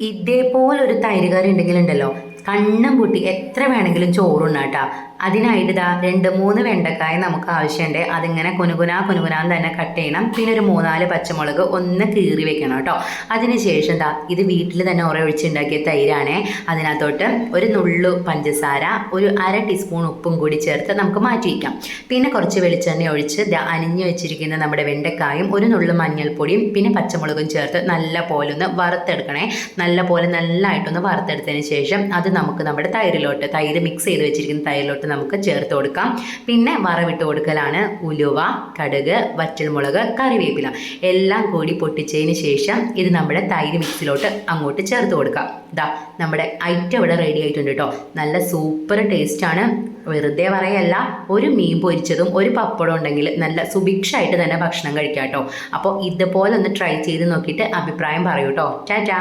ഇതേപോലൊരു തൈര് കറി ഉണ്ടെങ്കിലുണ്ടല്ലോ, കണ്ണും പൂട്ടി എത്ര വേണമെങ്കിലും ചോറുണ്ണാട്ടാ. അതിനായിട്ട് ഇതാ 2-3 വെണ്ടക്കായ നമുക്ക് ആവശ്യമുണ്ട്. അതിങ്ങനെ കുനുകുനാന്ന് തന്നെ കട്ട് ചെയ്യണം. പിന്നെ ഒരു 3-4 പച്ചമുളക് ഒന്ന് കീറി വെക്കണം കേട്ടോ. അതിനുശേഷം ദാ ഇത് വീട്ടിൽ തന്നെ ഒഴിച്ചുണ്ടാക്കിയ തൈരാണേ. അതിനകത്തോട്ട് ഒരു നുള്ളു പഞ്ചസാര, ഒരു 1/2 ടീസ്പൂൺ ഉപ്പും കൂടി ചേർത്ത് നമുക്ക് മാറ്റി വയ്ക്കാം. പിന്നെ കുറച്ച് വെളിച്ചെണ്ണ ഒഴിച്ച് അനിഞ്ഞു വെച്ചിരിക്കുന്ന നമ്മുടെ വെണ്ടക്കായും ഒരു നുള്ളു മഞ്ഞൾപ്പൊടിയും പിന്നെ പച്ചമുളകും ചേർത്ത് നല്ല പോലെ ഒന്ന് വറുത്തെടുക്കണേ. നല്ലതായിട്ടൊന്ന് വറുത്തെടുത്തതിന് ശേഷം അത് നമുക്ക് നമ്മുടെ തൈര് മിക്സ് ചെയ്ത് വെച്ചിരിക്കുന്ന തൈരിലോട്ട് നമുക്ക് ചേർത്ത് കൊടുക്കാം. പിന്നെ വറവിട്ട് കൊടുക്കലാണ് ഉലുവ, കടുക്, വറ്റൽമുളക്, കറിവേപ്പില എല്ലാം കൂടി പൊട്ടിച്ചതിന് ശേഷം ഇത് നമ്മുടെ തൈര് മിക്സിലോട്ട് അങ്ങോട്ട് ചേർത്ത് കൊടുക്കാം. ഇതാ നമ്മുടെ ഐറ്റം ഇവിടെ റെഡി ആയിട്ടുണ്ട് കേട്ടോ. നല്ല സൂപ്പർ ടേസ്റ്റാണ്. വെറുതെ പറയല്ല, ഒരു മീൻ പൊരിച്ചതും ഒരു പപ്പടം ഉണ്ടെങ്കിൽ നല്ല സുഭിക്ഷമായിട്ട് തന്നെ ഭക്ഷണം കഴിക്കാം കേട്ടോ. അപ്പോൾ ഇതുപോലെ ഒന്ന് ട്രൈ ചെയ്ത് നോക്കിയിട്ട് അഭിപ്രായം പറയൂ കേട്ടോ. ടാറ്റാ.